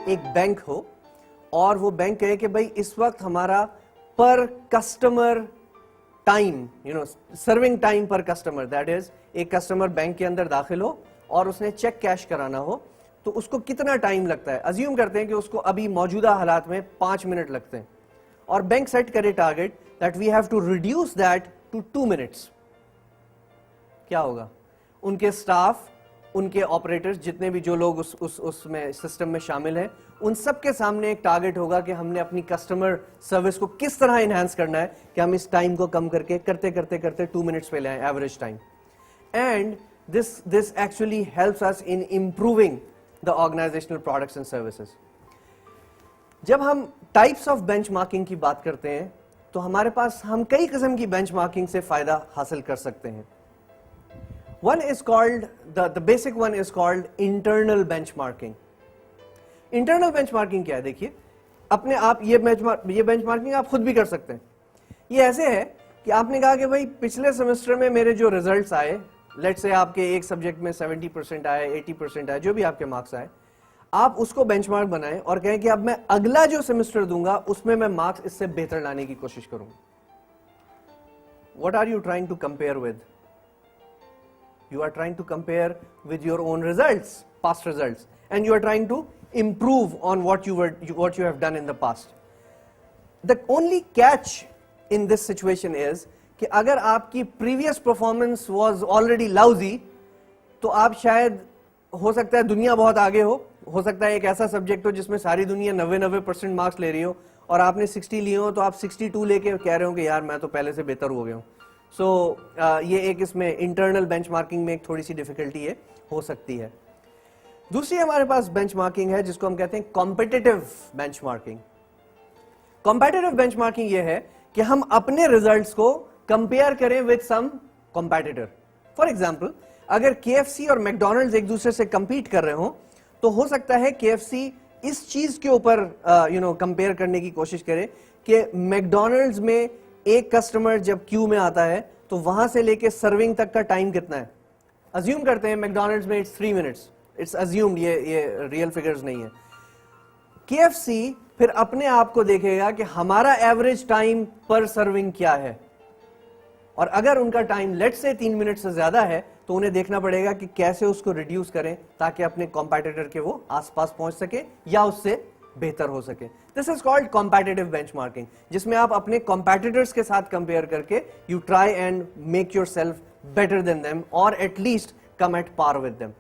ایک بینک ہو اور وہ بینک کہے کہ بھائی اس وقت ہمارا پر کسٹمر ٹائم سرونگ ٹائم پر کسٹمر، دیٹ از ایک کسٹمر بینک کے اندر داخل ہو اور اس نے چیک کیش کرانا ہو تو اس کو کتنا ٹائم لگتا ہے. ازیوم کرتے ہیں کہ اس کو ابھی موجودہ حالات میں 5 منٹ لگتے ہیں اور بینک سیٹ کرے target that we have to reduce that to 2 minutes. کیا ہوگا؟ ان کے سٹاف، ان کے آپریٹرز، جتنے بھی جو لوگ اس میں سسٹم میں شامل ہیں، ان سب کے سامنے ایک ٹارگیٹ ہوگا کہ ہم نے اپنی کسٹمر سروس کو کس طرح انہانس کرنا ہے کہ ہم اس ٹائم کو کم کر کے کرتے 2 منٹس پہ لے آئیں average time. And this actually helps us in improving the organizational products and services. جب ہم ٹائپس آف بینچ مارکنگ کی بات کرتے ہیں تو ہمارے پاس ہم کئی قسم کی بینچ مارکنگ سے فائدہ حاصل کر سکتے ہیں. One is called the basic one is called internal benchmarking. Internal benchmarking کیا ہے؟ دیکھیے اپنے آپ یہ بینچ مارکنگ آپ خود بھی کر سکتے ہیں. یہ ایسے ہے کہ آپ نے کہا کہ بھائی پچھلے سیمسٹر میں میرے جو ریزلٹس آئے، لیٹ سے آپ کے ایک سبجیکٹ میں 70% آئے، 80% آئے، جو بھی آپ کے مارکس آئے، آپ اس کو بینچ مارک بنائیں اور کہیں کہ اب میں اگلا جو سیمسٹر دوں گا اس میں مارکس اس سے بہتر لانے کی کوشش کروں گا. What are you trying to compare with? You are trying to compare with your own results, past results, and you are trying to improve on what you have done in the past. The only catch in this situation is کہ اگر آپ کی previous performance was already لاؤزی تو آپ شاید ہو سکتا ہے دنیا بہت آگے ہو سکتا ہے ایک ایسا سبجیکٹ ہو جس میں ساری دنیا 90% مارکس لے رہی ہو اور آپ نے 60 لیے ہو تو آپ 62 لے کے کہہ رہے ہو کہ یار میں تو پہلے سے بہتر ہو گیا ہوں. سو یہ ایک اس میں انٹرنل بینچ مارکنگ میں ایک تھوڑی سی ڈیفیکلٹی ہو سکتی ہے. دوسری ہمارے پاس بینچ مارکنگ ہے جس کو ہم کہتے ہیں competitive bench marking. Competitive bench marking یہ ہے کہ ہم اپنے ریزلٹس کو کمپیئر کریں with some competitor. For example اگر KFC اور میکڈونلڈز ایک دوسرے سے کمپیٹ کر رہے ہوں تو ہو سکتا ہے KFC اس چیز کے اوپر کمپیئر کرنے کی کوشش کرے کہ میکڈونلڈز میں ایک کسٹمر جب کیو میں آتا ہے تو وہاں سے لے کے سرونگ تک کا ٹائم کتنا ہے. ازیوم کرتے ہیں میکڈونلڈز میں 3 منٹس، اٹس ازیومڈ، یہ ریئل فگرز نہیں ہے. KFC پھر اپنے آپ کو دیکھے گا کہ ہمارا ایوریج ٹائم پر سرونگ کیا ہے اور اگر ان کا ٹائم لیٹ سے 3 منٹ سے زیادہ ہے تو انہیں دیکھنا پڑے گا کہ کیسے اس کو ریڈیوس کریں تاکہ اپنے کمپیٹیٹر کے وہ آس پاس پہنچ سکے یا اس سے بہتر ہو سکے. This is called competitive benchmarking, جس میں آپ اپنے کمپیٹیٹرز کے ساتھ کمپیئر کر کے you try and make yourself better than them اور at least come at par with them.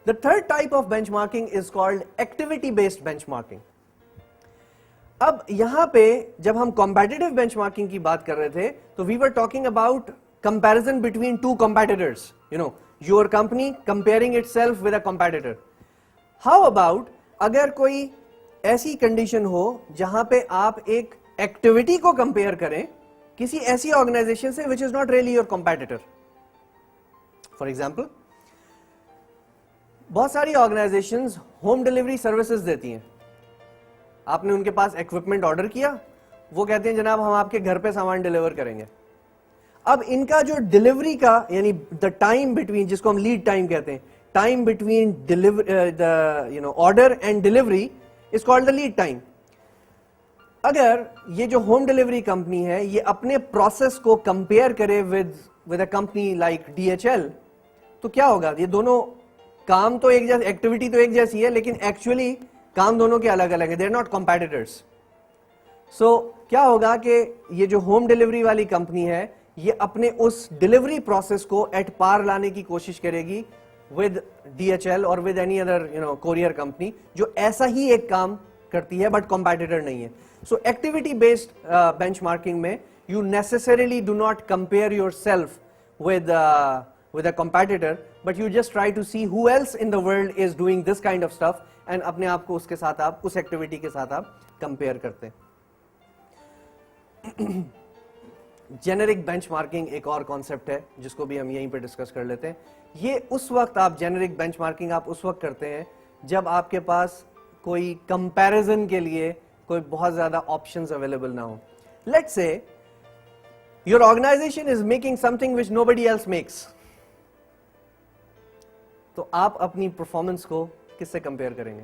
The third type of benchmarking is called activity based benchmarking. اب یہاں پہ جب ہم competitive benchmarking کی بات کر رہے تھے تو we were talking about comparison between two competitors. Your company comparing itself with a competitor. How about اگر کوئی ایسی کنڈیشن ہو جہاں پہ آپ ایک ایکٹیویٹی کو کمپیئر کریں کسی ایسی آرگنائزیشن سے which is not really your competitor. For example, بہت ساری آرگنائزیشنز ہوم ڈیلیوری سروسز دیتی ہیں. آپ نے ان کے پاس ایکوپمنٹ آرڈر کیا، وہ کہتے ہیں جناب ہم آپ کے گھر پہ سامان ڈیلیور کریں گے. اب ان کا جو ڈیلیوری کا یعنی دا ٹائم بٹوین، جس کو ہم لیڈ ٹائم کہتے ہیں، time between order and delivery is called the lead time. اگر یہ جو ہوم ڈیلیوری کمپنی ہے یہ اپنے پروسیس کو کمپیئر کرے with a company like DHL تو کیا ہوگا؟ یہ دونوں کام تو ایک جیسے، ایکٹیویٹی تو ایک جیسی ہے لیکن ایکچولی کام دونوں کے الگ الگ ہیں. They are not competitors. So کیا ہوگا کہ یہ جو ہوم ڈیلیوری والی کمپنی ہے یہ اپنے اس ڈیلیوری پروسیس کو ایٹ پار لانے کی کوشش کرے گی ود DHL اور with any other courier company جو ایسا ہی ایک کام کرتی ہے بٹ کمپیٹیٹر نہیں ہے. سو ایکٹیویٹی بیسڈ بینچ مارکنگ میں you necessarily do not compare your self with a competitor, but you just try to see who else in the world is doing this kind of stuff and اپنے آپ کو اس کے ساتھ آپ اس activity کے ساتھ آپ کمپیئر کرتے ہیں. جینرک بینچ مارکنگ ایک اور کانسیپٹ ہے جس کو بھی ہم یہیں پہ ڈسکس کر لیتے ہیں. یہ اس وقت آپ جینرک بینچ مارکنگ آپ اس وقت کرتے ہیں جب آپ کے پاس کوئی کمپیریزن کے لیے کوئی بہت زیادہ آپشنز اویلیبل نہ ہو. Let's say your organization is making something which nobody else makes. تو آپ اپنی پرفارمنس کو کس سے کمپیئر کریں گے؟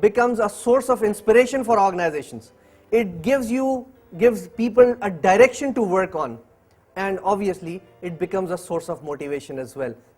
becomes a source of inspiration for organizations. It gives people a direction to work on, and obviously it becomes a source of motivation as well.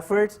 efforts,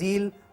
zeal,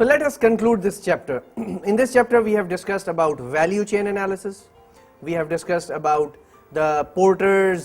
so let us conclude this chapter. In this chapter we have discussed about value chain analysis. We have discussed about the Porter's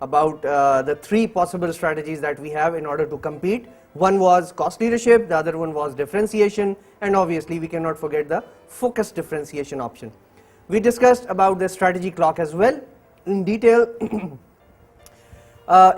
about the 3 possible strategies that we have in order to compete. One was cost leadership, the other one was differentiation, and obviously we cannot forget the focus differentiation option. We discussed about the strategy clock as well in detail.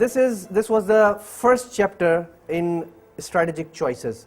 This was the first chapter in strategic choices.